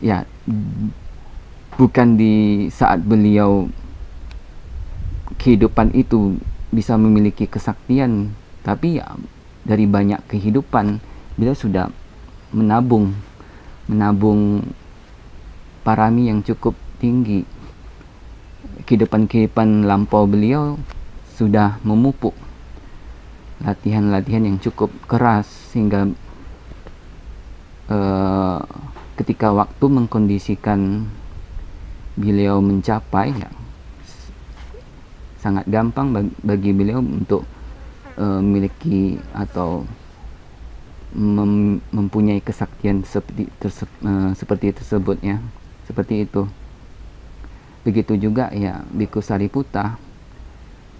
ya bukan di saat beliau kehidupan itu bisa memiliki kesaktian, tapi ya dari banyak kehidupan beliau sudah menabung parami yang cukup tinggi. Kehidupan lampau beliau sudah memupuk latihan-latihan yang cukup keras sehingga ketika waktu mengkondisikan beliau mencapai, ya sangat gampang bagi beliau untuk memiliki atau mempunyai kesaktian seperti tersebut ya, seperti itu. Begitu juga ya Biku Sariputta,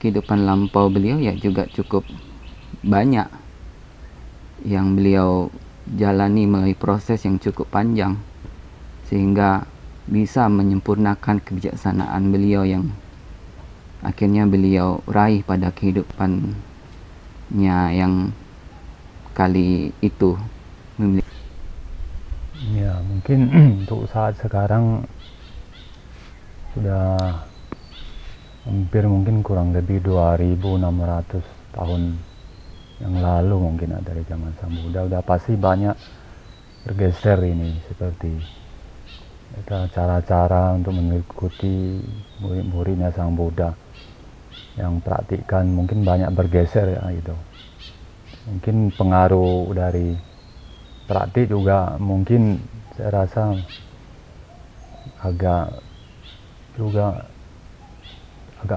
kehidupan lampau beliau ya juga cukup banyak yang beliau jalani melalui proses yang cukup panjang sehingga bisa menyempurnakan kebijaksanaan beliau yang akhirnya beliau raih pada kehidupannya yang kali itu memiliki. Ya mungkin untuk saat sekarang sudah hampir mungkin kurang lebih 2600 tahun yang lalu mungkin dari zaman Sang Buddha udah pasti banyak bergeser ini, seperti cara-cara untuk mengikuti murid-muridnya Sang Buddha yang praktikkan mungkin banyak bergeser ya gitu. Mungkin pengaruh dari praktik juga mungkin saya rasa agak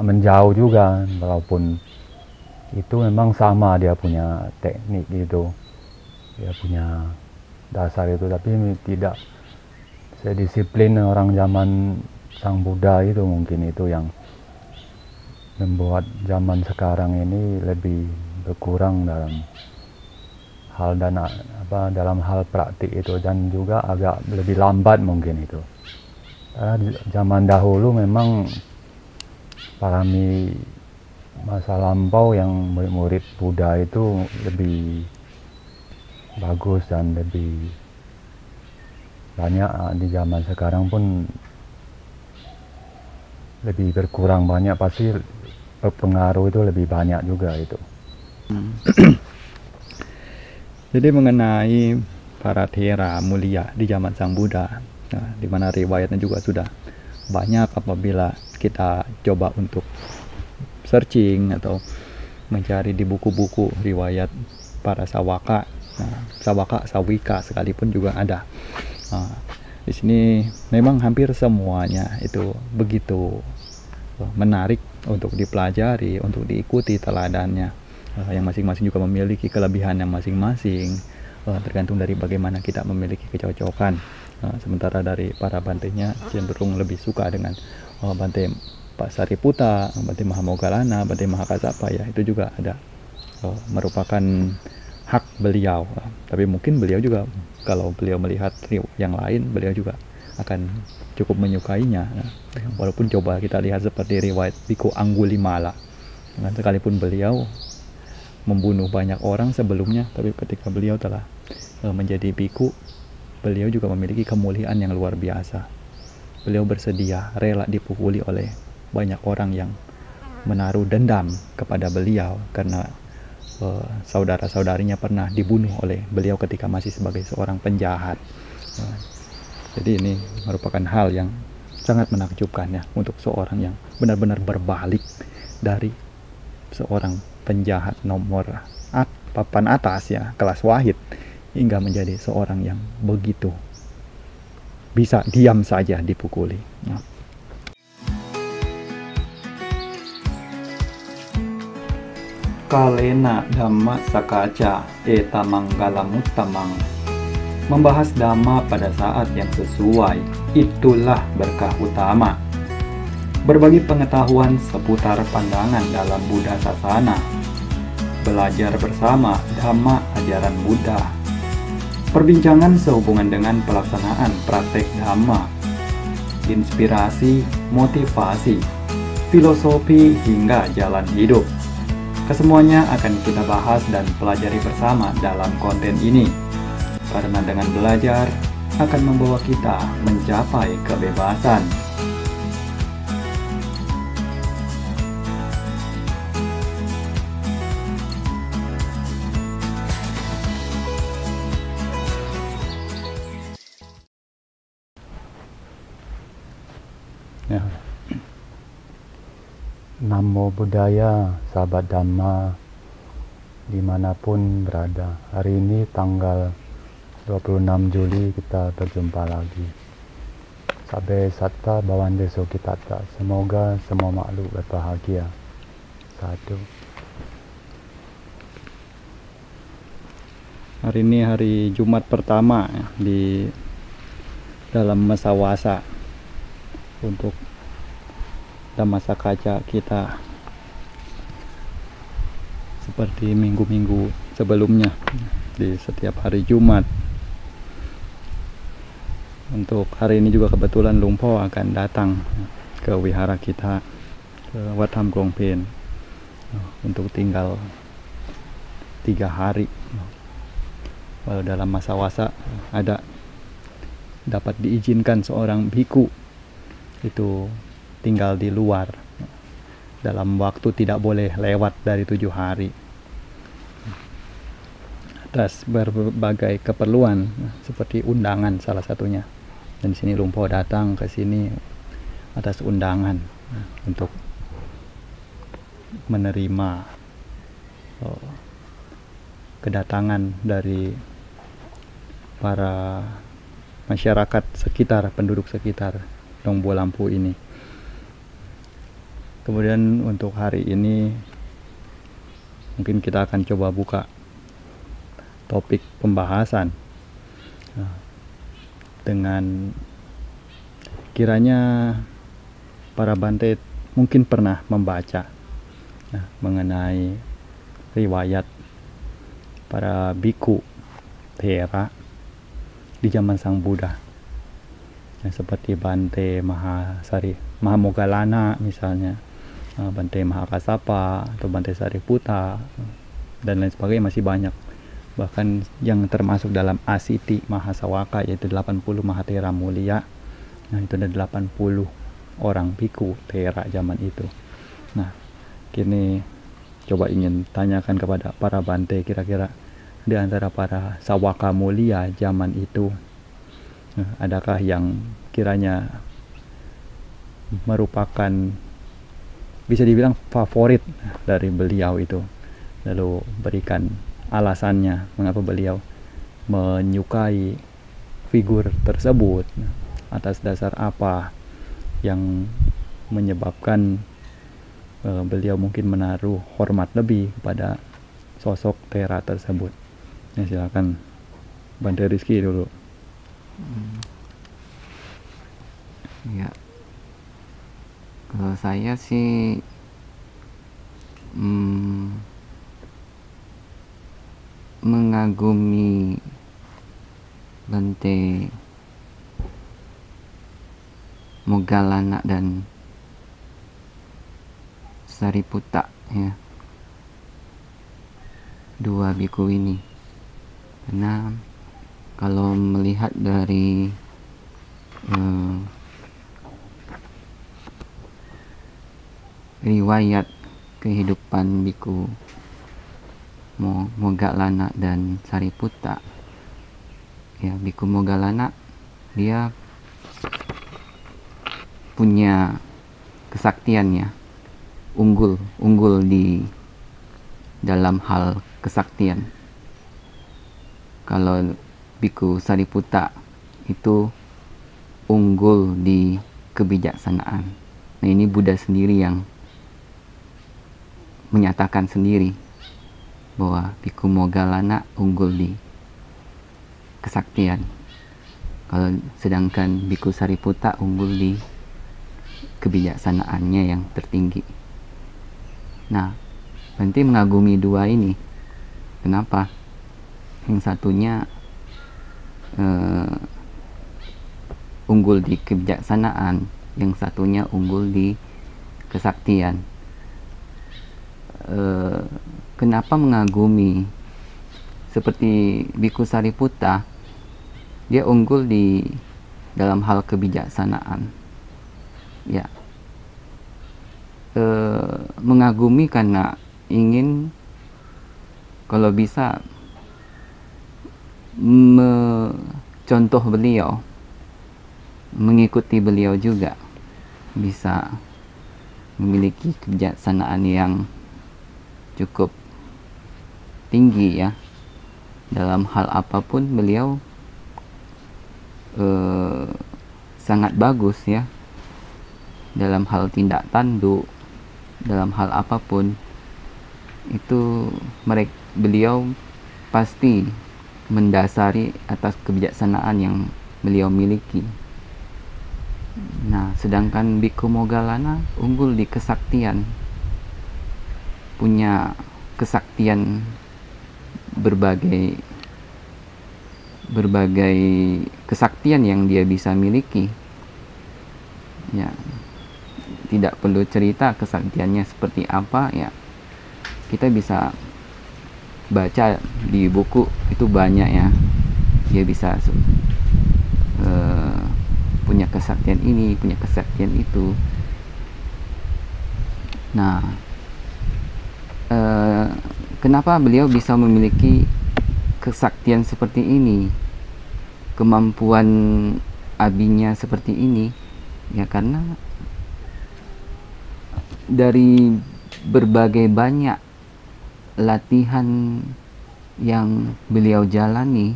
menjauh juga, walaupun itu memang sama dia punya teknik gitu, dia punya dasar itu, tapi tidak sedisiplin orang zaman Sang Buddha itu. Mungkin itu yang membuat zaman sekarang ini lebih berkurang dalam hal praktik itu, dan juga agak lebih lambat mungkin itu. Karena zaman dahulu memang parami masa lampau yang murid-murid Buddha itu lebih bagus dan lebih banyak. Di zaman sekarang pun lebih berkurang banyak, pasti berpengaruh itu lebih banyak juga itu. Jadi mengenai para thera mulia di zaman Sang Buddha, di mana riwayatnya juga sudah banyak apabila kita coba untuk searching atau mencari di buku-buku riwayat para sawaka, sawaka, sawika sekalipun juga ada. Di sini memang hampir semuanya itu begitu menarik untuk dipelajari, untuk diikuti teladannya. Yang masing-masing juga memiliki kelebihan yang masing-masing, tergantung dari bagaimana kita memiliki kecocokan. Sementara dari para bantenya cenderung lebih suka dengan Bante Pak Sariputta, Bante Mahamoggallana, Bante Mahakassapa, ya itu juga ada merupakan hak beliau. Tapi mungkin beliau juga kalau beliau melihat yang lain, beliau juga akan cukup menyukainya. Walaupun coba kita lihat seperti riwayat Biku Anggulimala, sekalipun beliau membunuh banyak orang sebelumnya, tapi ketika beliau telah menjadi biku, beliau juga memiliki kemuliaan yang luar biasa. Beliau bersedia rela dipukuli oleh banyak orang yang menaruh dendam kepada beliau karena saudara-saudarinya pernah dibunuh oleh beliau ketika masih sebagai seorang penjahat. Jadi ini merupakan hal yang sangat menakjubkan ya, untuk seorang yang benar-benar berbalik dari seorang penjahat nomor papan atas ya, kelas wahid, hingga menjadi seorang yang begitu bisa diam saja dipukuli. Kalena Dhamma Sakaca Eta Manggalamutamang. Membahas Dhamma pada saat yang sesuai, itulah berkah utama. Berbagi pengetahuan seputar pandangan dalam Buddha Sasana. Belajar bersama Dhamma ajaran Buddha. Perbincangan sehubungan dengan pelaksanaan praktek Dhamma. Inspirasi, motivasi, filosofi hingga jalan hidup. Kesemuanya akan kita bahas dan pelajari bersama dalam konten ini. Karena dengan belajar, akan membawa kita mencapai kebebasan. Ya. Namo Buddhaya, sahabat Dhamma dimanapun berada. Hari ini tanggal 26 Juli kita berjumpa lagi. Sabe satta bawande sukitata. Semoga semua makhluk berbahagia. Satu. Hari ini hari Jumat pertama ya, di dalam masa wasa untuk masa kaca kita, seperti minggu-minggu sebelumnya di setiap hari Jumat. Untuk hari ini juga kebetulan Luang Por akan datang ke wihara kita, ke Wat Tham Krong Pheng, untuk tinggal 3 hari. Walau dalam masa wasa dapat diizinkan seorang biku itu tinggal di luar dalam waktu tidak boleh lewat dari 7 hari atas berbagai keperluan seperti undangan salah satunya. Dan di sini Luang Por datang ke sini atas undangan untuk menerima kedatangan dari para masyarakat sekitar, penduduk sekitar Dong Buah Lampu ini. Kemudian untuk hari ini mungkin kita akan coba buka topik pembahasan dengan kiranya para Bante mungkin pernah membaca mengenai riwayat para biku Thera di zaman Sang Buddha, seperti Bante Mahamoggallana misalnya, Bante Mahakassapa atau Bante Sariputta dan lain sebagainya, masih banyak. Bahkan yang termasuk dalam Asiti Mahasawaka, yaitu 80 Mahathera mulia. Nah, itu ada 80 orang biku Thera zaman itu. Nah, kini coba ingin tanyakan kepada para Bante, kira-kira di antara para sawaka mulia zaman itu, adakah yang kiranya merupakan bisa dibilang favorit dari beliau itu, lalu berikan alasannya mengapa beliau menyukai figur tersebut, atas dasar apa yang menyebabkan beliau mungkin menaruh hormat lebih kepada sosok Thera tersebut. Ya, silakan Bante Rizky dulu. Ya, kalau saya sih mengagumi Bante Moggallana dan Sariputta, ya, dua biku ini. Karena kalau melihat dari riwayat kehidupan biku Moggallana dan Sariputta, ya, biku Moggallana dia punya kesaktiannya, unggul di dalam hal kesaktian. Kalau biku Sariputta itu unggul di kebijaksanaan. Nah, ini Buddha sendiri yang menyatakan sendiri bahwa biku Moggallana unggul di kesaktian, kalau sedangkan biku Sariputta unggul di kebijaksanaannya yang tertinggi. Nah, Bante mengagumi dua ini. Kenapa? Yang satunya unggul di kebijaksanaan, yang satunya unggul di kesaktian. Kenapa mengagumi? Seperti biku Sariputta, dia unggul di dalam hal kebijaksanaan. Ya, mengagumi karena ingin kalau bisa contoh beliau, mengikuti beliau juga, bisa memiliki kebijaksanaan yang cukup tinggi ya. Dalam hal apapun beliau sangat bagus ya. Dalam hal tindak tanduk, dalam hal apapun itu beliau pasti mendasari atas kebijaksanaan yang beliau miliki. Nah, sedangkan Bhikkhu Moggallana unggul di kesaktian, punya kesaktian berbagai kesaktian yang dia bisa miliki. Ya, tidak perlu cerita kesaktiannya seperti apa ya, kita bisa baca di buku itu banyak ya. Dia bisa punya kesaktian ini, punya kesaktian itu. Nah, kenapa beliau bisa memiliki kesaktian seperti ini, kemampuan abinya seperti ini ya, karena dari berbagai banyak latihan yang beliau jalani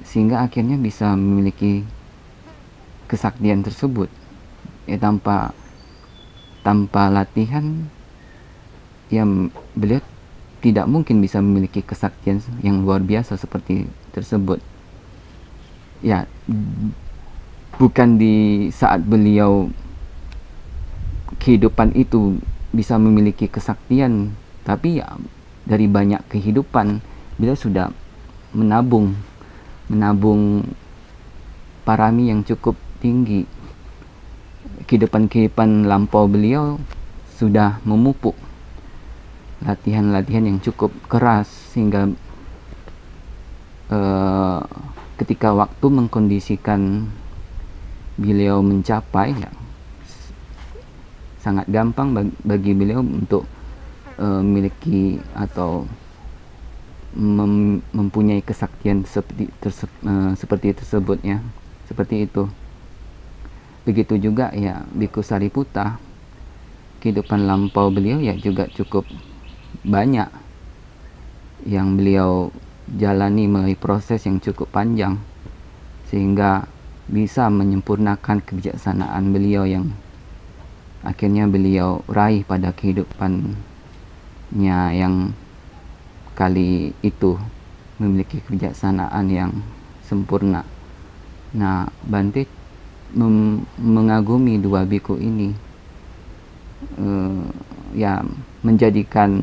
sehingga akhirnya bisa memiliki kesaktian tersebut ya. Tanpa latihan yang beliau tidak mungkin bisa memiliki kesaktian yang luar biasa seperti tersebut ya. Bukan di saat beliau kehidupan itu bisa memiliki kesaktian, tapi ya dari banyak kehidupan beliau sudah menabung parami yang cukup tinggi. Kehidupan lampau beliau sudah memupuk latihan-latihan yang cukup keras sehingga ketika waktu mengkondisikan beliau mencapai ya, sangat gampang bagi beliau untuk memiliki atau mempunyai kesaktian seperti tersebut ya, seperti itu. Begitu juga ya Bhikkhu Sariputta, kehidupan lampau beliau ya juga cukup banyak yang beliau jalani melalui proses yang cukup panjang sehingga bisa menyempurnakan kebijaksanaan beliau yang akhirnya beliau raih pada kehidupannya yang kali itu memiliki kebijaksanaan yang sempurna. Nah, Bante mengagumi dua biku ini ya, menjadikan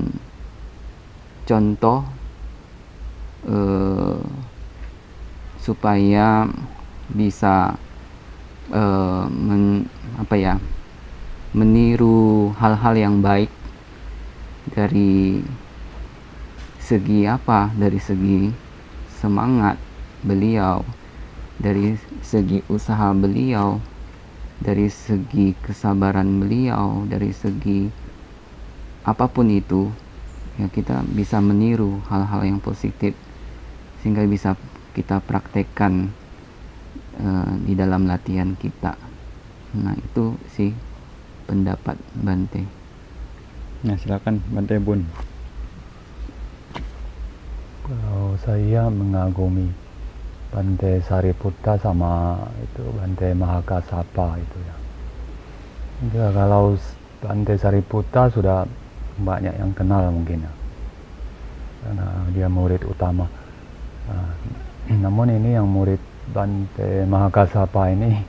contoh supaya bisa meniru hal-hal yang baik dari segi semangat beliau, dari segi usaha beliau, dari segi kesabaran beliau, dari segi apapun itu ya, kita bisa meniru hal-hal yang positif sehingga bisa kita praktekkan di dalam latihan kita. Nah, itu sih pendapat Bante. Nah, silakan Bante Bun. Kalau saya mengagumi Bante Sariputta sama itu Bante Mahakassapa itu ya. Ya, kalau Bante Sariputta sudah banyak yang kenal mungkin ya, karena dia murid utama. Namun ini yang murid Bante Mahakassapa ini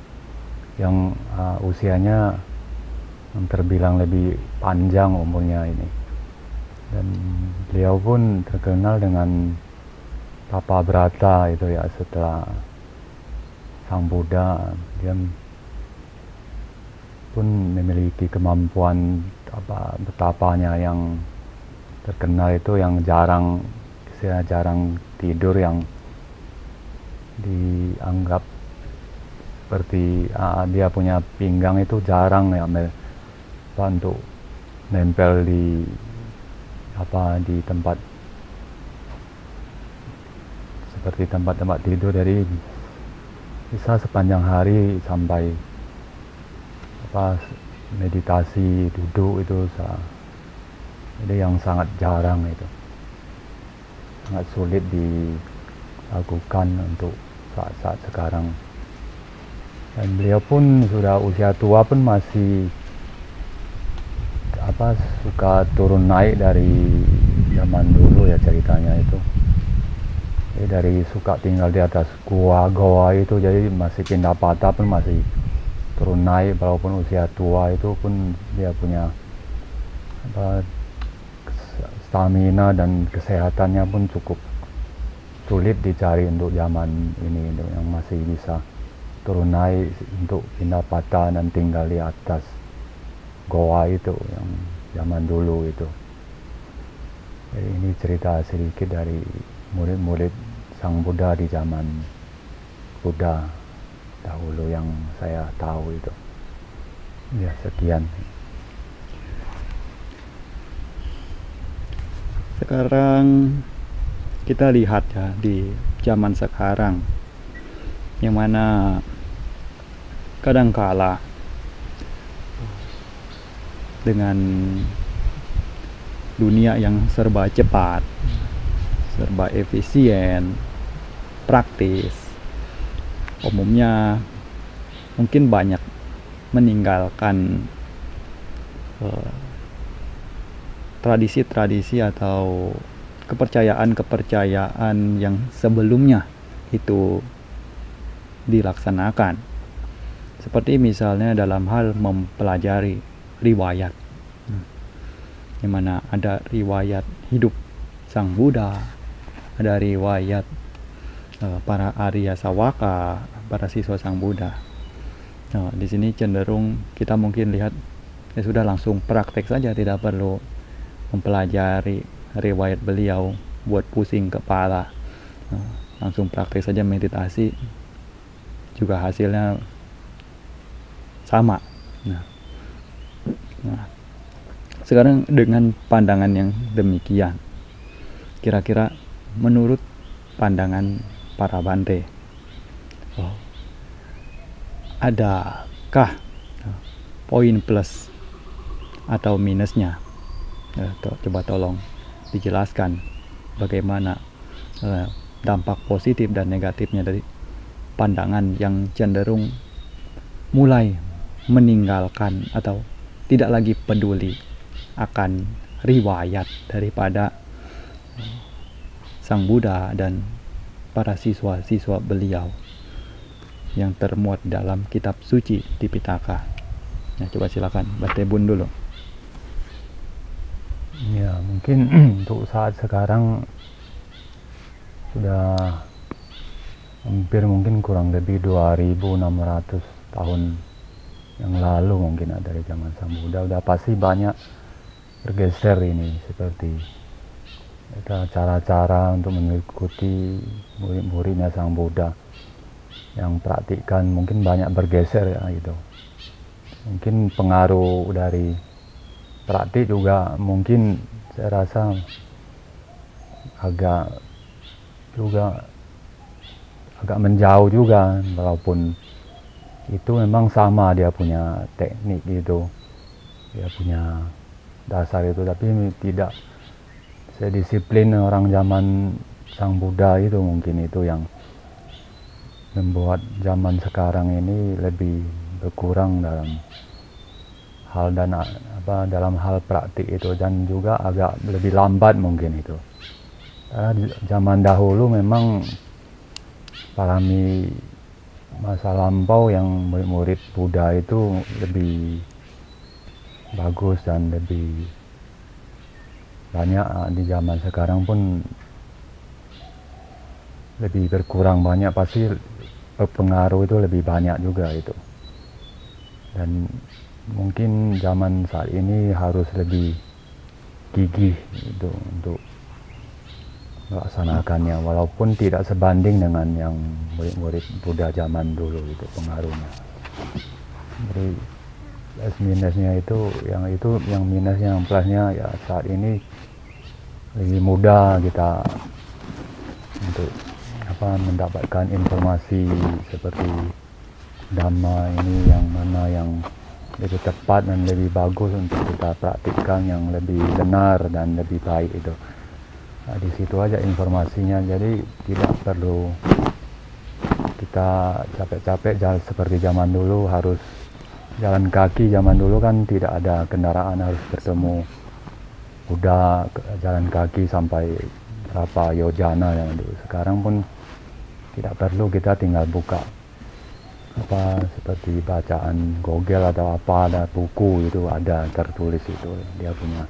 yang usianya terbilang lebih panjang umurnya ini, dan beliau pun terkenal dengan Tapa Brata itu ya. Setelah Sang Buddha, dia pun memiliki kemampuan betapanya yang terkenal itu, yang jarang tidur, yang dianggap seperti dia punya pinggang itu jarang ya untuk nempel di tempat seperti tempat-tempat tidur, jadi bisa sepanjang hari sampai meditasi duduk itu yang sangat jarang, itu sangat sulit dilakukan untuk saat-saat sekarang. Dan beliau pun sudah usia tua pun masih suka turun naik dari zaman dulu ya ceritanya itu. Jadi dari suka tinggal di atas goa itu, jadi masih pindah patah pun masih turun naik walaupun usia tua. Itu pun dia punya stamina dan kesehatannya pun cukup sulit dicari untuk zaman ini, untuk yang masih bisa turun naik untuk pindah patah dan tinggal di atas goa itu yang zaman dulu itu. Jadi ini cerita sedikit dari murid-murid Sang Buddha di zaman Buddha dahulu yang saya tahu itu. Ya, sekian. Sekarang kita lihat ya di zaman sekarang, yang mana kadangkala dengan dunia yang serba cepat, serba efisien, praktis, umumnya mungkin banyak meninggalkan tradisi-tradisi atau kepercayaan-kepercayaan yang sebelumnya itu dilaksanakan, seperti misalnya dalam hal mempelajari riwayat, di mana ada riwayat hidup Sang Buddha, ada riwayat para Arya Sawaka, para siswa Sang Buddha. Nah, di sini cenderung kita mungkin lihat ya sudah langsung praktek saja, tidak perlu mempelajari riwayat beliau buat pusing kepala. Nah, langsung praktek saja meditasi, juga hasilnya sama. Nah, sekarang dengan pandangan yang demikian, kira-kira menurut pandangan para Bante, adakah poin plus atau minusnya? Coba tolong dijelaskan bagaimana dampak positif dan negatifnya dari pandangan yang cenderung mulai meninggalkan atau tidak lagi peduli akan riwayat daripada Sang Buddha dan para siswa-siswa beliau yang termuat dalam kitab suci Tipitaka. Nah, coba silakan Bante Bun dulu. Ya, mungkin untuk saat sekarang sudah hampir mungkin kurang lebih 2600 tahun yang lalu mungkin dari zaman Sang Buddha, udah pasti banyak bergeser ini, seperti cara-cara untuk mengikuti murid-muridnya Sang Buddha yang praktikkan mungkin banyak bergeser ya gitu. Mungkin pengaruh dari praktik juga mungkin saya rasa agak menjauh juga, walaupun itu memang sama dia punya teknik gitu, dia punya dasar itu, tapi tidak sedisiplin orang zaman Sang Buddha itu. Mungkin itu yang membuat zaman sekarang ini lebih berkurang dalam hal praktik itu, dan juga agak lebih lambat mungkin itu. Karena zaman dahulu memang parami masa lampau yang murid-murid Buddha itu lebih bagus dan lebih banyak. Di zaman sekarang pun lebih berkurang banyak, pasti berpengaruh itu lebih banyak juga itu. Dan mungkin zaman saat ini harus lebih gigih itu untuk melaksanakannya, walaupun tidak sebanding dengan yang murid-murid Buddha zaman dulu itu pengaruhnya. Jadi plus minusnya itu yang minusnya, yang plusnya ya saat ini lebih mudah kita untuk mendapatkan informasi seperti Dhamma ini, yang mana yang lebih tepat dan lebih bagus untuk kita praktikkan, yang lebih benar dan lebih baik itu. Nah, di situ aja informasinya, jadi tidak perlu kita capek-capek jalan seperti zaman dulu, harus jalan kaki. Zaman dulu kan tidak ada kendaraan, harus bertemu kuda, jalan kaki sampai berapa yojana yang dulu. Sekarang pun tidak perlu, kita tinggal buka seperti bacaan Google atau ada buku itu ada tertulis itu, dia punya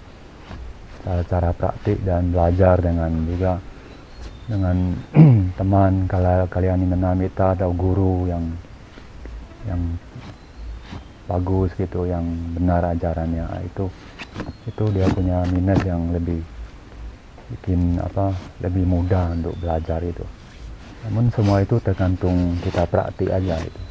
cara praktik dan belajar dengan teman. Kalau kalian menamita atau guru yang bagus gitu, yang benar ajarannya, itu dia punya minus yang lebih bikin lebih mudah untuk belajar itu. Namun semua itu tergantung kita praktik aja itu.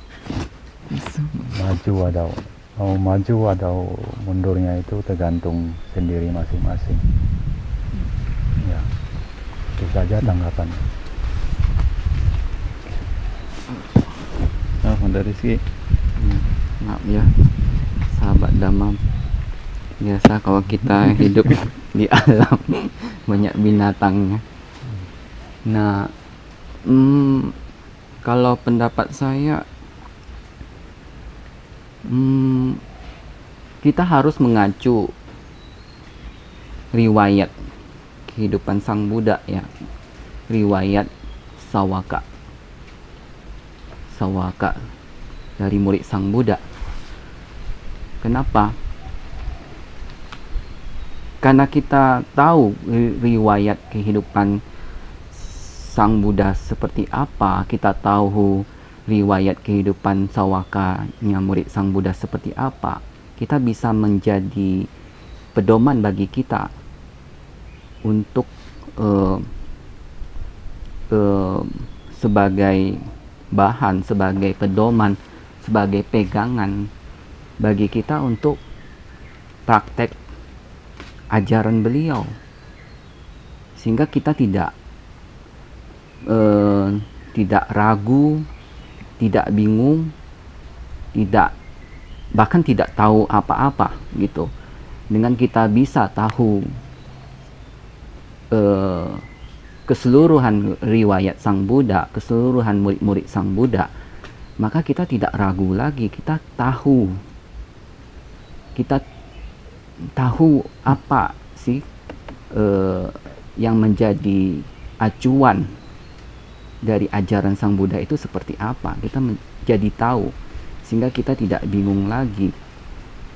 Mau maju atau mundurnya itu tergantung sendiri masing-masing. Ya, itu saja tanggapan. Dari segi Maaf ya, sahabat Dhamma. Biasa kalau kita hidup di alam banyak binatangnya. Nah, kalau pendapat saya, kita harus mengacu riwayat kehidupan Sang Buddha ya, riwayat Sawaka dari murid Sang Buddha. Kenapa? Karena kita tahu riwayat kehidupan Sang Buddha seperti apa, kita tahu riwayat kehidupan Sawakanya murid Sang Buddha seperti apa, kita bisa menjadi pedoman bagi kita untuk sebagai bahan, sebagai pedoman, sebagai pegangan bagi kita untuk praktek ajaran beliau, sehingga kita tidak ragu, tidak bingung, bahkan tidak tahu apa-apa gitu. Dengan kita bisa tahu keseluruhan riwayat Sang Buddha, keseluruhan murid-murid Sang Buddha, maka kita tidak ragu lagi. Kita tahu apa sih yang menjadi acuan dari ajaran Sang Buddha itu seperti apa. Kita menjadi tahu, sehingga kita tidak bingung lagi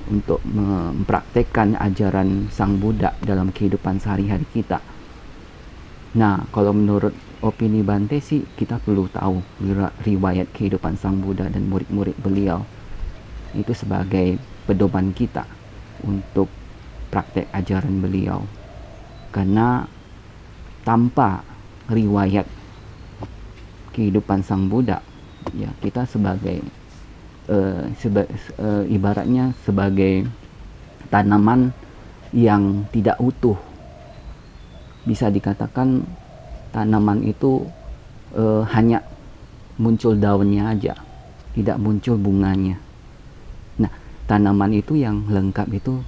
untuk mempraktekkan ajaran Sang Buddha dalam kehidupan sehari-hari kita. Nah, kalau menurut opini Bante sih, kita perlu tahu riwayat kehidupan Sang Buddha dan murid-murid beliau itu sebagai pedoman kita untuk praktek ajaran beliau. Karena tanpa riwayat kehidupan Sang Buddha, ya kita sebagai ibaratnya sebagai tanaman yang tidak utuh. Bisa dikatakan tanaman itu hanya muncul daunnya aja, tidak muncul bunganya. Nah, tanaman itu yang lengkap itu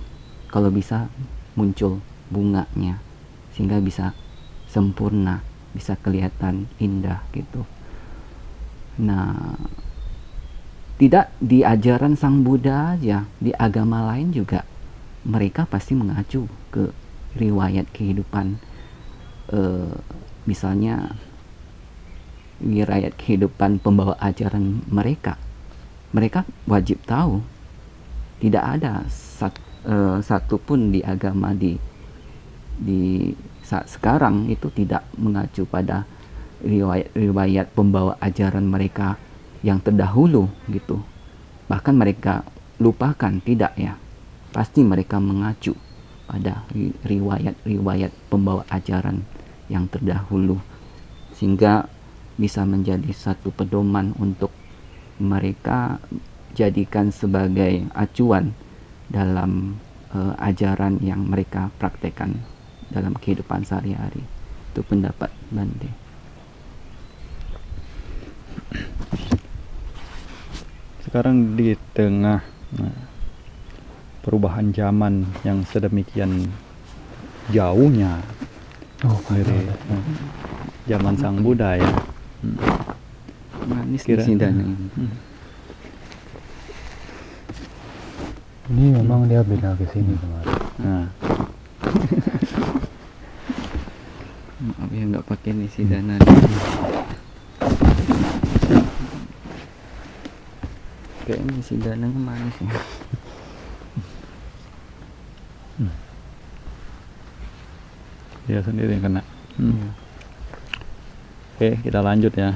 kalau bisa muncul bunganya, sehingga bisa sempurna, bisa kelihatan indah gitu. Nah, tidak di ajaran Sang Buddha aja, di agama lain juga mereka pasti mengacu ke riwayat kehidupan, misalnya riwayat kehidupan pembawa ajaran mereka. Mereka wajib tahu. Tidak ada satu pun di agama di saat sekarang itu tidak mengacu pada riwayat pembawa ajaran mereka yang terdahulu gitu. Bahkan mereka lupakan, tidak ya. Pasti mereka mengacu pada riwayat-riwayat pembawa ajaran yang terdahulu, sehingga bisa menjadi satu pedoman untuk mereka jadikan sebagai acuan dalam ajaran yang mereka praktekkan dalam kehidupan sehari-hari. Itu pendapat Bante. Sekarang di tengah perubahan zaman yang sedemikian jauhnya dari zaman Sang Buddha ya. Manis di sidana. Ini memang dia pindah ke sini kemarin. Nah, Maaf ya nggak pakai nih sidana. Kayaknya sidana manis ya. dia sendiri yang kena. Oke, kita lanjut ya.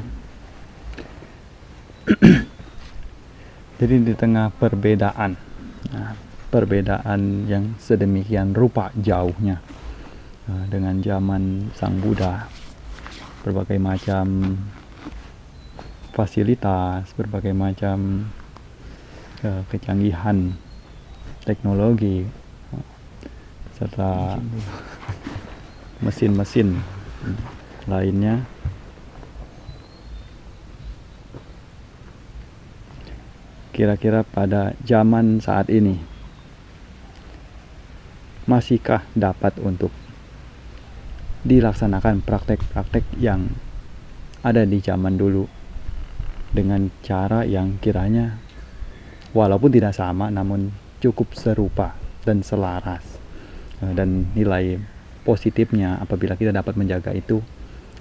Jadi di tengah perbedaan, perbedaan yang sedemikian rupa jauhnya dengan zaman Sang Buddha, berbagai macam fasilitas, berbagai macam kecanggihan teknologi, serta mesin-mesin lainnya, kira-kira pada zaman saat ini masihkah dapat untuk dilaksanakan praktek-praktek yang ada di zaman dulu dengan cara yang kiranya walaupun tidak sama namun cukup serupa dan selaras, dan nilai positifnya apabila kita dapat menjaga itu,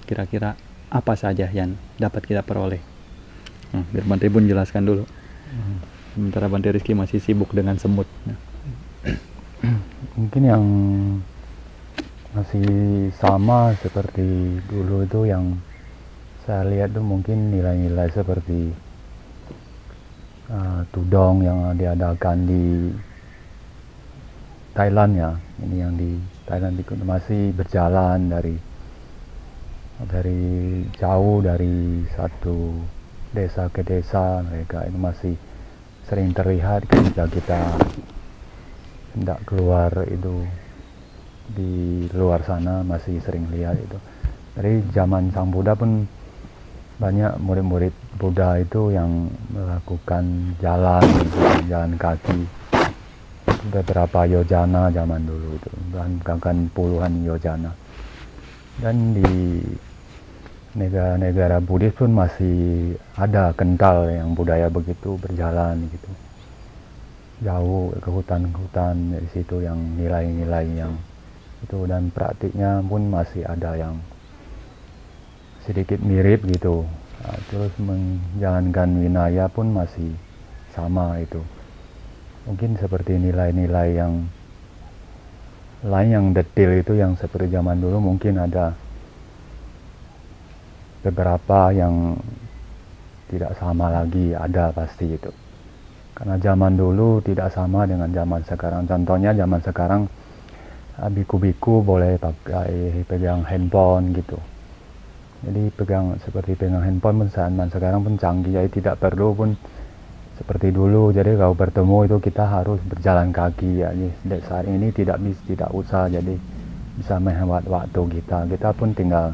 kira-kira apa saja yang dapat kita peroleh? Biar Bante Bun jelaskan dulu. Sementara Bante Rizky masih sibuk dengan semut. Mungkin yang masih sama seperti dulu itu yang saya lihat tuh mungkin nilai-nilai seperti tudong yang diadakan di Thailand ya. Ini yang di Thailand itu masih berjalan dari jauh, dari satu desa ke desa. Mereka itu masih sering terlihat ketika kita hendak keluar itu di luar sana, masih sering lihat itu. Dari zaman Sang Buddha pun banyak murid-murid Buddha itu yang melakukan jalan kaki beberapa yojana zaman dulu itu, bahkan puluhan yojana. Dan di negara-negara Buddhis pun masih ada kental yang budaya begitu, berjalan gitu jauh ke hutan-hutan, dari situ yang nilai-nilai yang itu, dan praktiknya pun masih ada yang sedikit mirip gitu. Terus menjalankan winaya pun masih sama itu. Mungkin seperti nilai-nilai yang lain yang detail itu yang seperti zaman dulu mungkin ada beberapa yang tidak sama lagi, ada pasti itu. Karena zaman dulu tidak sama dengan zaman sekarang. Contohnya zaman sekarang biku-biku boleh pakai pegang handphone gitu. Jadi seperti pegang handphone pun zaman sekarang pun canggih, jadi tidak perlu pun seperti dulu. Jadi kalau bertemu itu kita harus berjalan kaki ya. Jadi saat ini tidak usah, jadi bisa menghemat waktu kita. Kita pun tinggal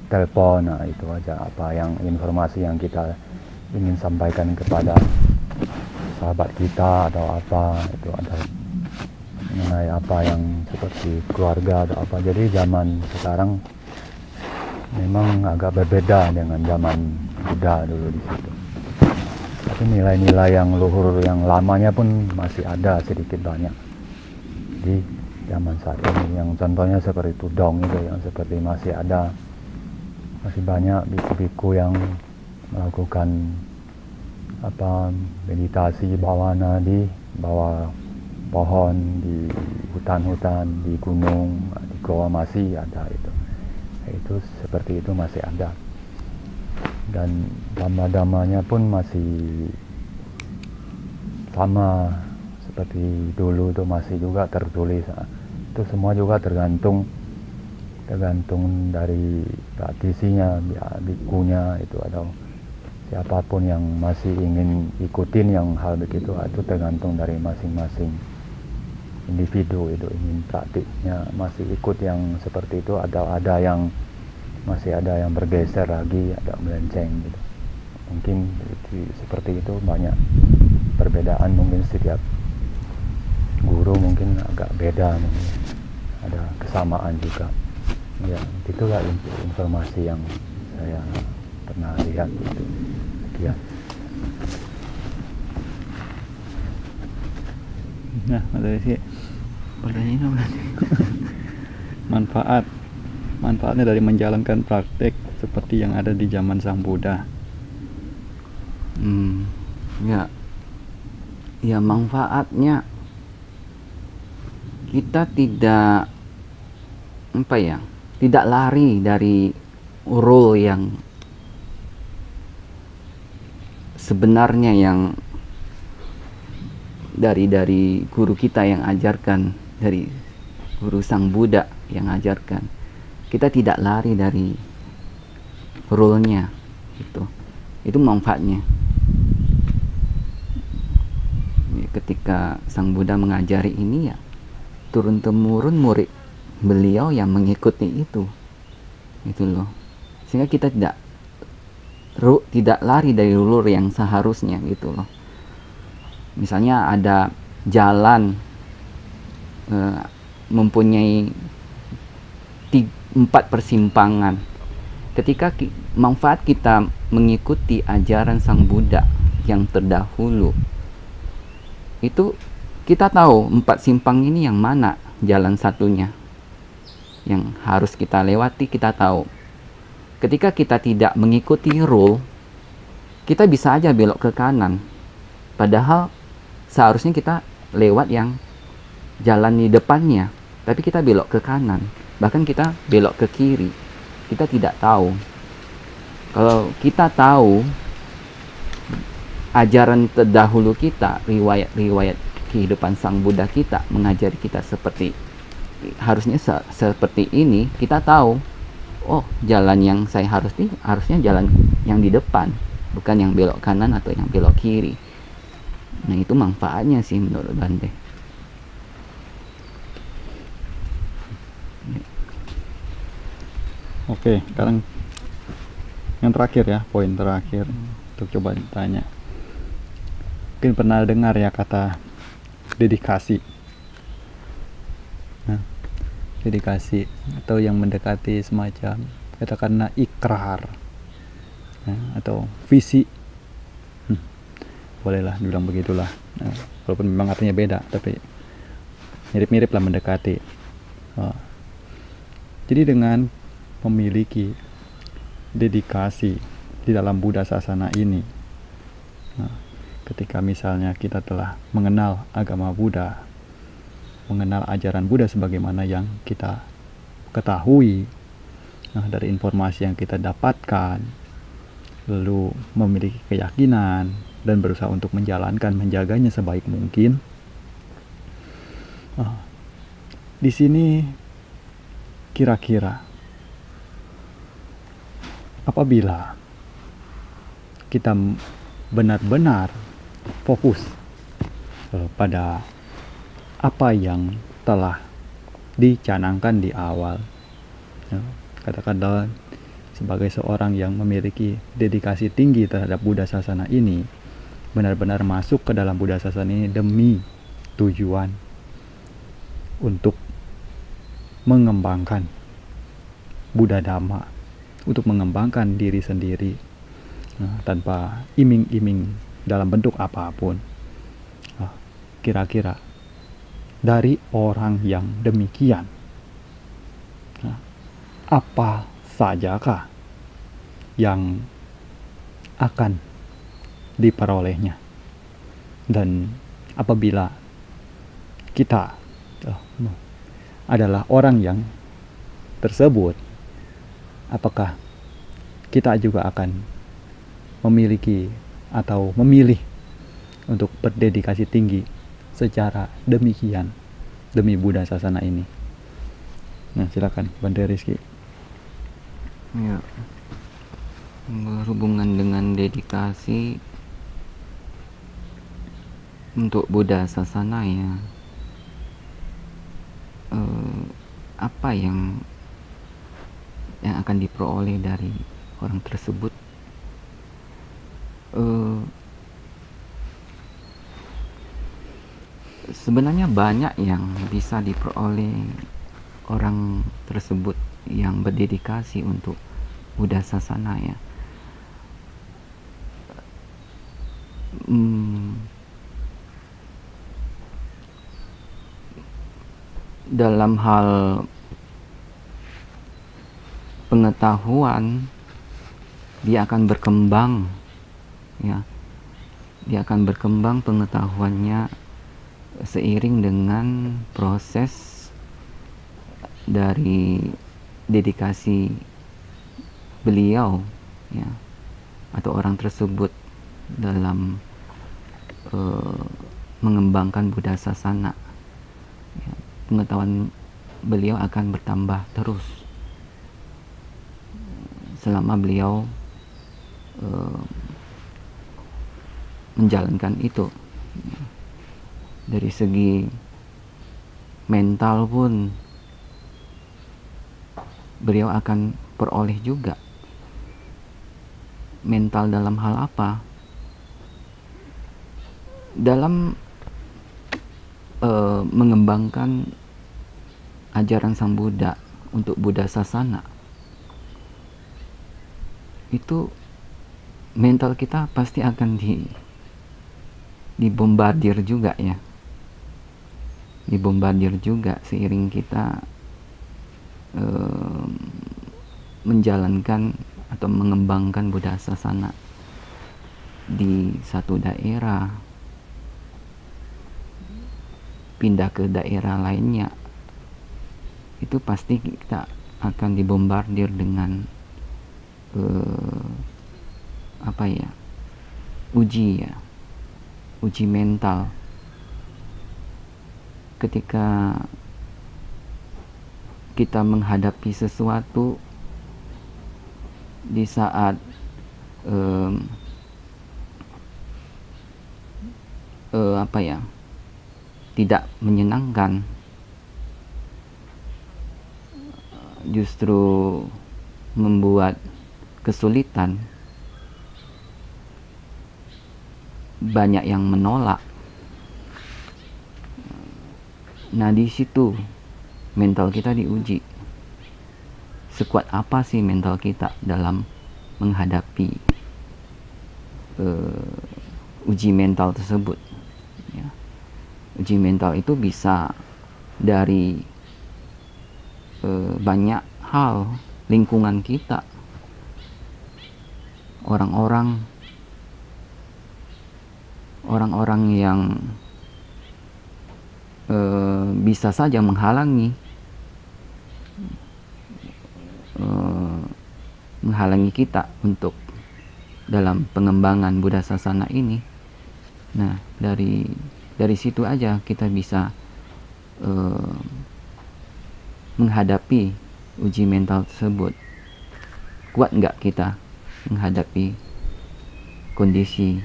telepon, nah itu aja apa yang informasi yang kita ingin sampaikan kepada sahabat kita atau apa itu, ada mengenai apa yang seperti keluarga atau apa. Jadi zaman sekarang memang agak berbeda dengan zaman Buddha dulu di situ. Tapi nilai-nilai yang luhur yang lamanya pun masih ada sedikit banyak di zaman saat ini. Yang contohnya seperti tudong itu, yang seperti masih ada, masih banyak biku-biku yang melakukan meditasi bawana di bawah pohon, di hutan-hutan, di gunung, di goa masih ada itu. Itu seperti itu masih ada. Dan dhamma-dhammanya pun masih sama seperti dulu, itu masih juga tertulis. Itu semua juga tergantung tergantung dari praktisinya, bikunya itu, atau siapapun yang masih ingin ikutin yang hal begitu, itu tergantung dari masing-masing individu itu ingin praktiknya masih ikut yang seperti itu, atau ada yang masih ada yang bergeser lagi, ada melenceng gitu. Mungkin seperti itu, banyak perbedaan mungkin setiap guru mungkin agak beda, mungkin ada kesamaan juga. Ya, itulah informasi yang saya pernah lihat gitu. Ya. Nah, dari sih manfaatnya dari menjalankan praktek seperti yang ada di zaman Sang Buddha. Ya manfaatnya kita tidak lari dari rule yang sebenarnya, yang dari guru kita yang ajarkan, dari guru Sang Buddha yang ajarkan. Kita tidak lari dari rule-nya gitu. Itu manfaatnya. Ketika Sang Buddha mengajari ini, ya turun temurun murid beliau yang mengikuti itu loh, sehingga kita tidak lari dari ulur yang seharusnya gitu loh. Misalnya ada jalan mempunyai 4 persimpangan. Ketika manfaat kita mengikuti ajaran Sang Buddha yang terdahulu, itu kita tahu 4 simpang ini yang mana jalan satunya yang harus kita lewati. Kita tahu ketika kita tidak mengikuti rule, kita bisa aja belok ke kanan, padahal seharusnya kita lewat yang jalan di depannya, tapi kita belok ke kanan, bahkan kita belok ke kiri. Kita tidak tahu. Kalau kita tahu ajaran terdahulu kita, riwayat kehidupan Sang Buddha kita mengajari kita harusnya seperti ini, kita tahu, oh jalan yang saya harusnya jalan yang di depan, bukan yang belok kanan atau yang belok kiri. Nah, itu manfaatnya sih menurut Bante. Oke, sekarang yang terakhir ya, poin terakhir untuk coba ditanya. Mungkin pernah dengar ya kata dedikasi. Nah, dedikasi atau yang mendekati semacam katakanlah ikrar, atau visi, bolehlah dibilang begitulah. Nah, walaupun memang artinya beda, tapi mirip-mirip lah mendekati. Jadi dengan memiliki dedikasi di dalam Buddha Sasana ini, ketika misalnya kita telah mengenal agama Buddha, mengenal ajaran Buddha sebagaimana yang kita ketahui, dari informasi yang kita dapatkan, lalu memiliki keyakinan dan berusaha untuk menjaganya sebaik mungkin. Di sini kira-kira apabila kita benar-benar fokus pada apa yang telah dicanangkan di awal, katakanlah sebagai seorang yang memiliki dedikasi tinggi terhadap Buddha Sasana ini, benar-benar masuk ke dalam Buddha Sasana ini demi tujuan untuk mengembangkan Buddha Dhamma, untuk mengembangkan diri sendiri, tanpa iming-iming dalam bentuk apapun. Kira-kira dari orang yang demikian, apa sajakah yang akan diperolehnya? Dan apabila kita adalah orang yang tersebut, apakah kita juga akan memiliki atau memilih untuk berdedikasi tinggi secara demikian demi Buddha Sasana ini? Nah, silakan Bante Rizky. Ya, berhubungan dengan dedikasi untuk Buddha Sasana ya, apa yang akan diperoleh dari orang tersebut? Sebenarnya banyak yang bisa diperoleh orang tersebut yang berdedikasi untuk Buddha Sasana ya. Dalam hal pengetahuan, dia akan berkembang ya, dia akan berkembang pengetahuannya seiring dengan proses dari dedikasi beliau ya, atau orang tersebut dalam mengembangkan Buddha Sasana ya. Pengetahuan beliau akan bertambah terus selama beliau menjalankan itu. Dari segi mental pun beliau akan peroleh juga. Mental dalam hal apa? Dalam mengembangkan ajaran Sang Buddha untuk Buddha Sasana, itu mental kita pasti akan dibombardir juga ya, dibombardir juga seiring kita menjalankan atau mengembangkan Buddha Sasana di satu daerah, pindah ke daerah lainnya, itu pasti kita akan dibombardir dengan uji mental. Ketika kita menghadapi sesuatu di saat tidak menyenangkan, justru membuat kesulitan, banyak yang menolak. Nah, di situ mental kita diuji. Sekuat apa sih mental kita dalam menghadapi uji mental tersebut ya. Uji mental itu bisa dari banyak hal, lingkungan kita, orang-orang yang bisa saja menghalangi kita untuk dalam pengembangan Buddha Sasana ini. Nah, dari situ aja kita bisa menghadapi uji mental tersebut. Kuat nggak kita menghadapi kondisi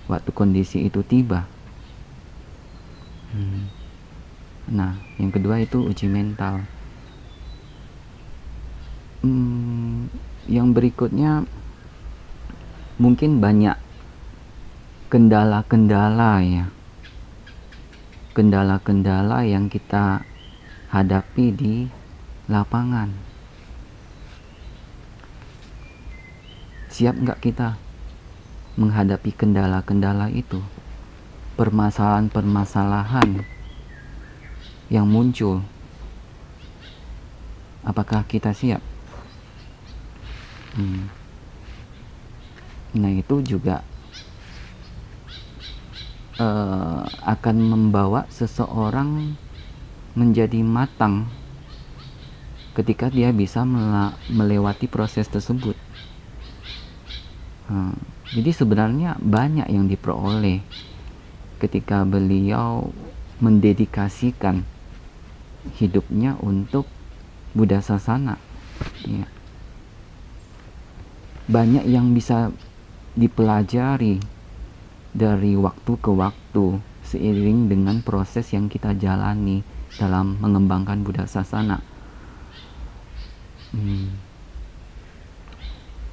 waktu kondisi itu tiba? Nah, yang kedua itu uji mental. Yang berikutnya mungkin banyak kendala-kendala ya, kendala-kendala yang kita hadapi di lapangan. Siap nggak kita menghadapi kendala-kendala itu, permasalahan-permasalahan yang muncul? Apakah kita siap? Nah, itu juga akan membawa seseorang menjadi matang ketika dia bisa melewati proses tersebut. Jadi sebenarnya banyak yang diperoleh ketika beliau mendedikasikan hidupnya untuk Buddha Sasana ya. banyak yang bisa dipelajari dari waktu ke waktu seiring dengan proses yang kita jalani dalam mengembangkan Buddha Sasana.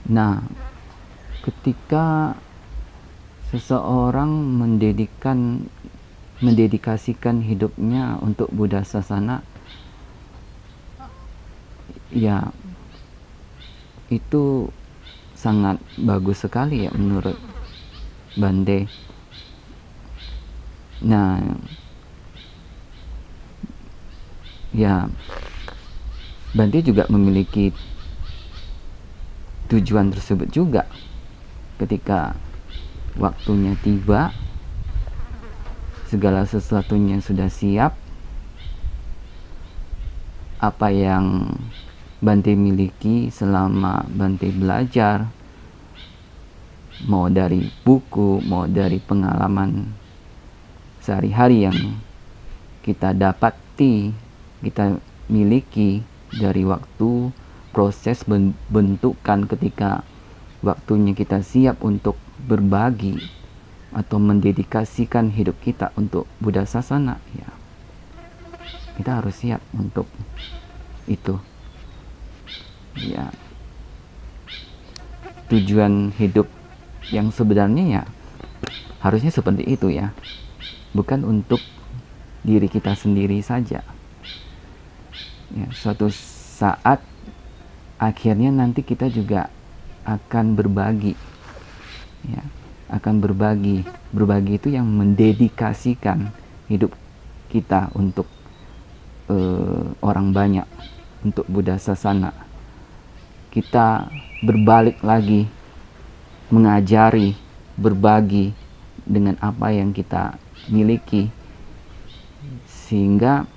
Nah, ketika seseorang mendedikasikan hidupnya untuk Buddha Sasana, ya itu sangat bagus sekali ya menurut Bante. Nah, ya Bante juga memiliki tujuan tersebut juga. Ketika waktunya tiba, segala sesuatunya sudah siap, apa yang Bante miliki selama Bante belajar, mau dari buku, mau dari pengalaman sehari-hari yang kita dapati, kita miliki dari waktu proses bentukan ketika waktunya kita siap untuk berbagi atau mendedikasikan hidup kita untuk Buddha Sasana, ya kita harus siap untuk itu. Ya, tujuan hidup yang sebenarnya ya harusnya seperti itu ya, bukan untuk diri kita sendiri saja. Ya, suatu saat akhirnya nanti kita juga akan berbagi, ya, akan berbagi itu yang mendedikasikan hidup kita untuk orang banyak, untuk Buddha Sasana. Kita berbalik lagi mengajari, berbagi dengan apa yang kita miliki, sehingga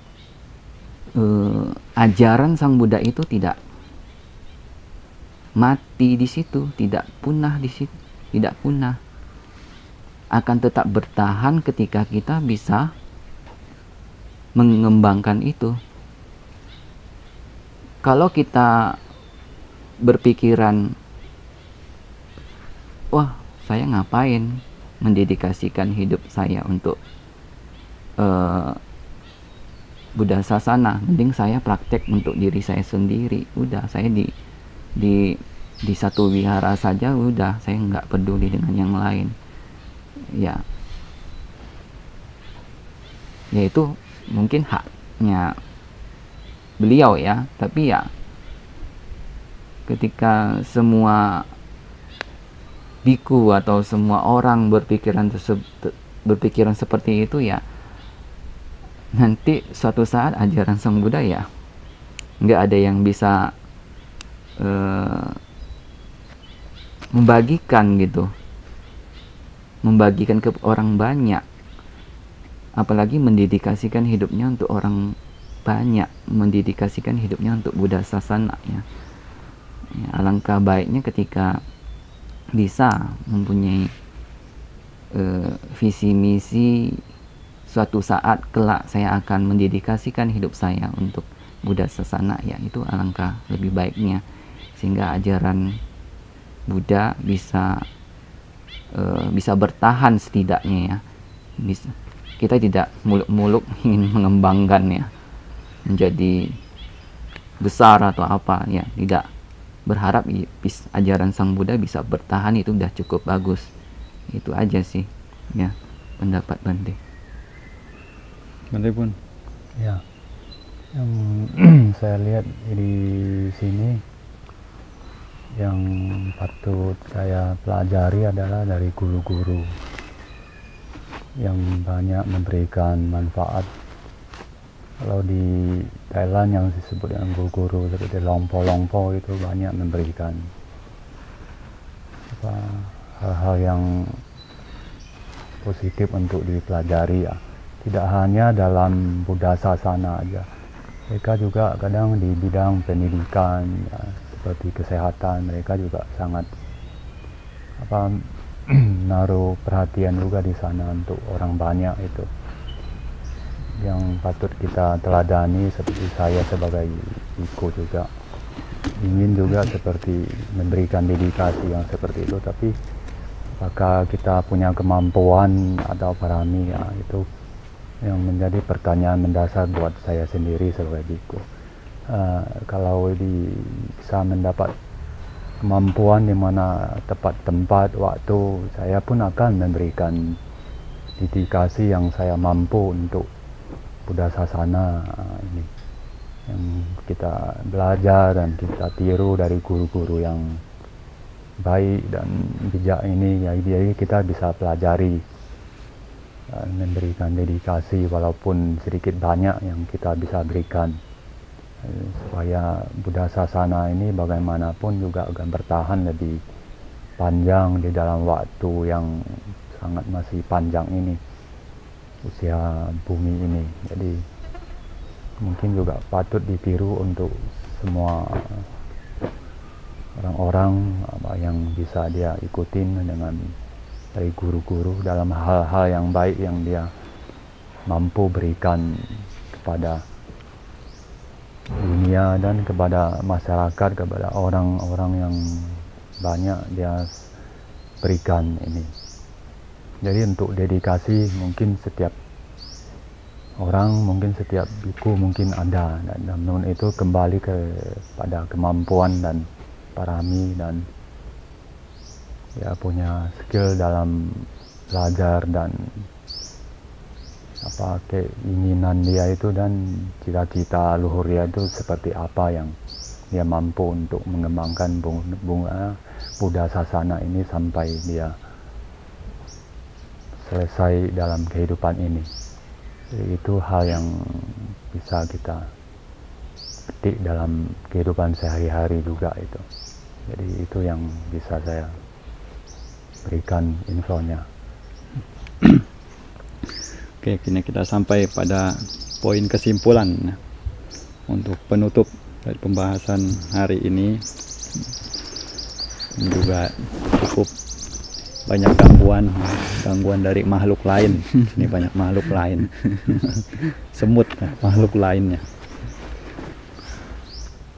ajaran Sang Buddha itu tidak mati di situ, tidak punah di situ, tidak punah, akan tetap bertahan ketika kita bisa mengembangkan itu. Kalau kita berpikiran, wah saya ngapain mendedikasikan hidup saya untuk Buddha Sasana, mending saya praktek untuk diri saya sendiri. Udah, saya di satu wihara saja, udah, saya nggak peduli dengan yang lain. Ya itu mungkin haknya beliau ya, tapi ya ketika semua biku atau semua orang berpikiran seperti itu, ya nanti suatu saat ajaran Sang Buddha ya nggak ada yang bisa membagikan gitu, membagikan ke orang banyak, apalagi mendedikasikan hidupnya untuk orang banyak, mendedikasikan hidupnya untuk Buddha Sasana ya. Alangkah baiknya ketika bisa mempunyai visi misi, suatu saat kelak saya akan mendedikasikan hidup saya untuk Buddha Sasana, ya itu alangkah lebih baiknya, sehingga ajaran Buddha bisa bertahan setidaknya ya. Kita tidak muluk-muluk ingin mengembangkannya menjadi besar atau apa ya, tidak. Berharap ajaran Sang Buddha bisa bertahan, itu udah cukup bagus. Itu aja sih ya pendapat Bante. Bante pun Ya, yang saya lihat di sini yang patut saya pelajari adalah dari guru-guru yang banyak memberikan manfaat. Kalau di Thailand yang disebut dengan guru-guru seperti Longpo itu banyak memberikan hal-hal yang positif untuk dipelajari ya. Tidak hanya dalam Buddha Sasana aja, mereka juga kadang di bidang pendidikan ya, seperti kesehatan, mereka juga sangat naruh perhatian juga di sana untuk orang banyak. Itu yang patut kita teladani, seperti saya sebagai biku juga ingin juga seperti memberikan dedikasi yang seperti itu, tapi apakah kita punya kemampuan atau parami, ya itu yang menjadi pertanyaan mendasar buat saya sendiri sebagai biku. Kalau bisa mendapat kemampuan di mana tepat tempat waktu, saya pun akan memberikan dedikasi yang saya mampu untuk Buddha Sasana ini, yang kita belajar dan kita tiru dari guru-guru yang baik dan bijak ini. Jadi kita bisa pelajari dan memberikan dedikasi walaupun sedikit banyak yang kita bisa berikan, supaya Buddha Sasana ini bagaimanapun juga akan bertahan lebih panjang di dalam waktu yang sangat masih panjang ini, usia bumi ini. Jadi mungkin juga patut ditiru untuk semua orang-orang yang bisa dia ikutin dengan dari guru-guru dalam hal-hal yang baik yang dia mampu berikan kepada dunia dan kepada masyarakat, kepada orang-orang yang banyak dia berikan ini. Jadi untuk dedikasi mungkin setiap orang, mungkin setiap biku mungkin ada, dan namun itu kembali kepada kemampuan dan parami dan ya punya skill dalam belajar dan keinginan dia itu dan cita-cita luhur dia itu seperti apa yang dia mampu untuk mengembangkan bunga Buddha Sasana ini sampai dia selesai dalam kehidupan ini. Jadi itu hal yang bisa kita petik dalam kehidupan sehari-hari juga itu. Jadi itu yang bisa saya berikan infonya. Oke, kini kita sampai pada poin kesimpulan untuk penutup dari pembahasan hari ini. Juga cukup banyak gangguan dari makhluk lain. Ini banyak makhluk lain. Semut, makhluk lainnya.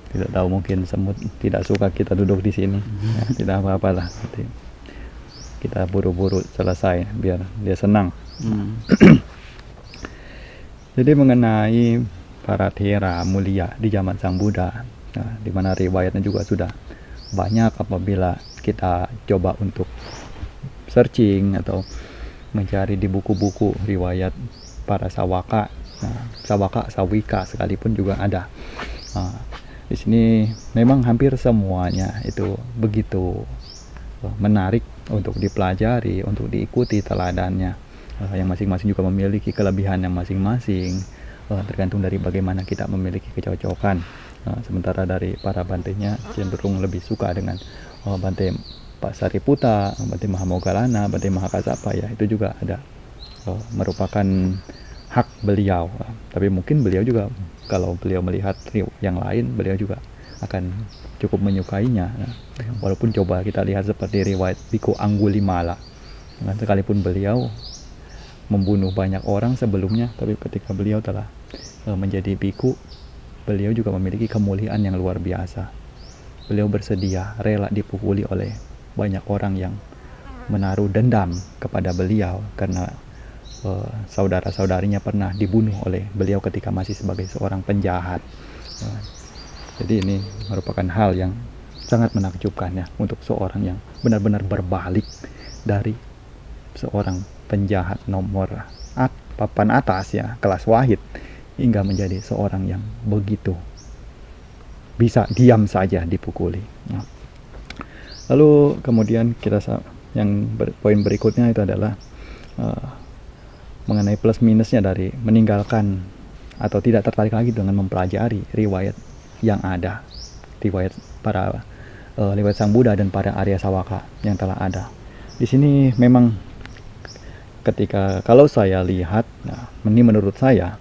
Tidak tahu, mungkin semut tidak suka kita duduk di sini. Ya, tidak apa-apalah. Kita buru-buru selesai biar dia senang. Jadi mengenai para thera mulia di zaman Sang Buddha, di mana riwayatnya juga sudah banyak apabila kita coba untuk searching atau mencari di buku-buku riwayat para sawaka, sawaka, sawika sekalipun juga ada. Di sini memang hampir semuanya itu begitu menarik untuk dipelajari, untuk diikuti teladannya. Yang masing-masing juga memiliki kelebihan yang masing-masing, tergantung dari bagaimana kita memiliki kecocokan. Sementara dari para bantenya cenderung lebih suka dengan Bante Pak Sariputta, Bante Mahamoggallana, Bante Mahakassapa, ya itu juga ada merupakan hak beliau. Tapi mungkin beliau juga kalau beliau melihat yang lain, beliau juga akan cukup menyukainya. Walaupun coba kita lihat seperti riwayat Biku Anggulimala, sekalipun beliau membunuh banyak orang sebelumnya, tapi ketika beliau telah menjadi biku, beliau juga memiliki kemuliaan yang luar biasa. Beliau bersedia rela dipukuli oleh banyak orang yang menaruh dendam kepada beliau karena saudara-saudarinya pernah dibunuh oleh beliau ketika masih sebagai seorang penjahat. Jadi ini merupakan hal yang sangat menakjubkan ya, untuk seorang yang benar-benar berbalik dari seorang penjahat nomor papan atas ya, kelas wahid, hingga menjadi seorang yang begitu bisa diam saja dipukuli. Lalu kemudian kita poin berikutnya itu adalah mengenai plus minusnya dari meninggalkan atau tidak tertarik lagi dengan mempelajari riwayat yang ada, riwayat Sang Buddha dan para Arya Sawaka yang telah ada. Di sini memang kalau saya lihat, ini menurut saya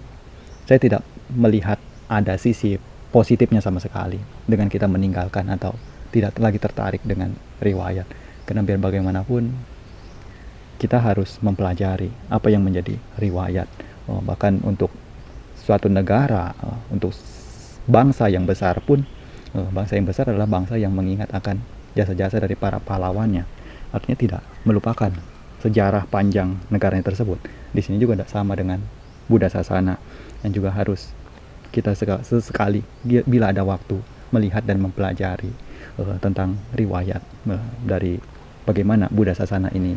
tidak melihat ada sisi positifnya sama sekali dengan kita meninggalkan atau tidak lagi tertarik dengan riwayat. Karena biar bagaimanapun kita harus mempelajari apa yang menjadi riwayat. Bahkan untuk suatu negara, untuk bangsa yang besar pun, bangsa yang besar adalah bangsa yang mengingat akan jasa-jasa dari para pahlawannya. Artinya tidak melupakan sejarah panjang negaranya tersebut. Di sini juga tidak sama dengan Buddha Sasana, yang juga harus kita sesekali bila ada waktu melihat dan mempelajari tentang riwayat dari bagaimana Buddha Sasana ini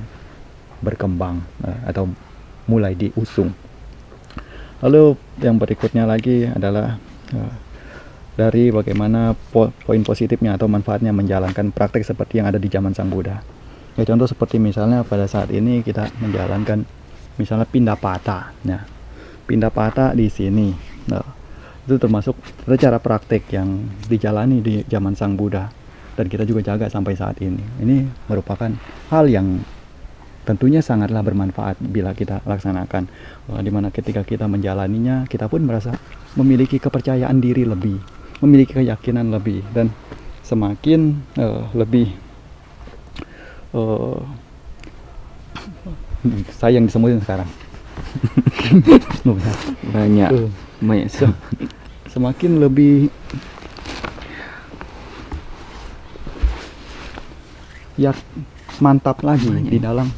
berkembang atau mulai diusung. Lalu yang berikutnya lagi adalah dari bagaimana poin positifnya atau manfaatnya menjalankan praktek seperti yang ada di zaman Sang Buddha. Ya, contoh seperti misalnya pada saat ini kita menjalankan misalnya Pindapata. Nah, Pindapata di sini, itu termasuk cara praktek yang dijalani di zaman Sang Buddha dan kita juga jaga sampai saat ini. Ini merupakan hal yang tentunya sangatlah bermanfaat bila kita laksanakan, dimana ketika kita menjalaninya kita pun merasa memiliki kepercayaan diri lebih, memiliki keyakinan lebih, dan semakin lebih sayang disebutin sekarang. banyak Semakin lebih mantap lagi di dalam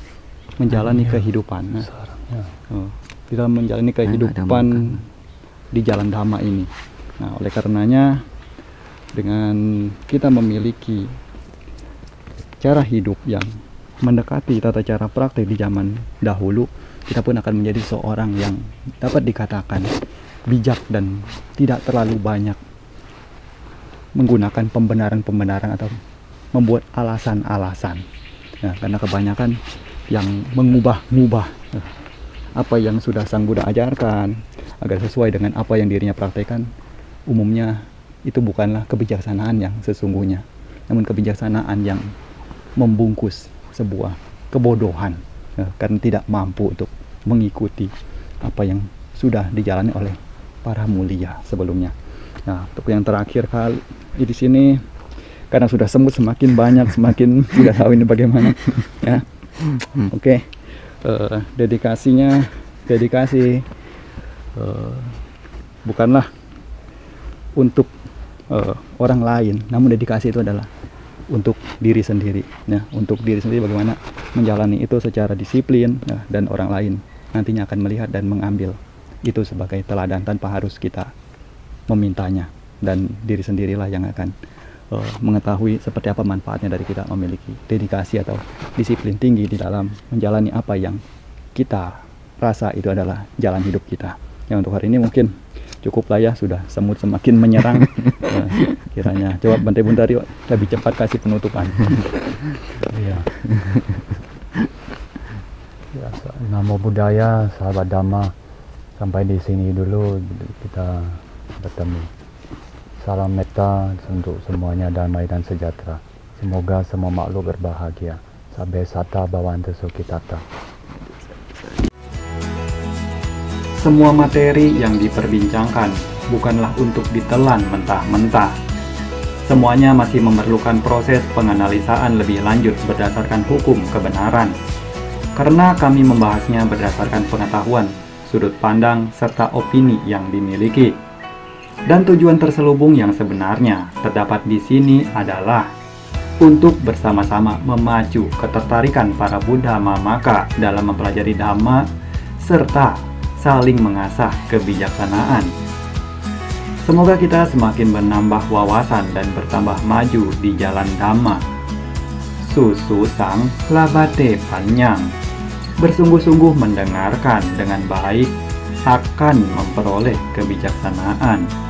menjalani kehidupan. Di dalam menjalani kehidupan di jalan Dhamma ini. Nah, oleh karenanya dengan kita memiliki cara hidup yang mendekati tata cara praktek di zaman dahulu, kita pun akan menjadi seorang yang dapat dikatakan bijak dan tidak terlalu banyak menggunakan pembenaran-pembenaran atau membuat alasan-alasan. Nah, karena kebanyakan yang mengubah-ubah apa yang sudah Sang Buddha ajarkan agar sesuai dengan apa yang dirinya praktekkan, umumnya itu bukanlah kebijaksanaan yang sesungguhnya, namun kebijaksanaan yang membungkus sebuah kebodohan karena tidak mampu untuk mengikuti apa yang sudah dijalani oleh para mulia sebelumnya. Nah, untuk yang terakhir kali di sini, karena sudah semut semakin banyak, semakin tidak tahu ini bagaimana. Ya, oke. Dedikasi bukanlah untuk orang lain, namun dedikasi itu adalah untuk diri sendiri. Ya, untuk diri sendiri bagaimana menjalani itu secara disiplin, ya, dan orang lain nantinya akan melihat dan mengambil itu sebagai teladan tanpa harus kita memintanya, dan diri sendirilah yang akan mengetahui seperti apa manfaatnya dari kita memiliki dedikasi atau disiplin tinggi di dalam menjalani apa yang kita rasa itu adalah jalan hidup kita. Ya, untuk hari ini mungkin cukup lah ya, sudah semut semakin menyerang. Kiranya coba Bante Buntari lebih cepat kasih penutupan. Iya. Ya, Namo Buddhaya, sahabat Dhamma. Sampai di sini dulu kita bertemu. Salam metta untuk semuanya, damai dan sejahtera. Semoga semua makhluk berbahagia. Sabbe satta bhavantu sukhitata. Semua materi yang diperbincangkan bukanlah untuk ditelan mentah-mentah. Semuanya masih memerlukan proses penganalisaan lebih lanjut berdasarkan hukum kebenaran. Karena kami membahasnya berdasarkan pengetahuan, sudut pandang, serta opini yang dimiliki. Dan tujuan terselubung yang sebenarnya terdapat di sini adalah untuk bersama-sama memacu ketertarikan para Buddha Mamaka dalam mempelajari Dhamma, serta saling mengasah kebijaksanaan. Semoga kita semakin menambah wawasan dan bertambah maju di jalan Dhamma. Susu sang labate panjang. Bersungguh-sungguh mendengarkan dengan baik akan memperoleh kebijaksanaan.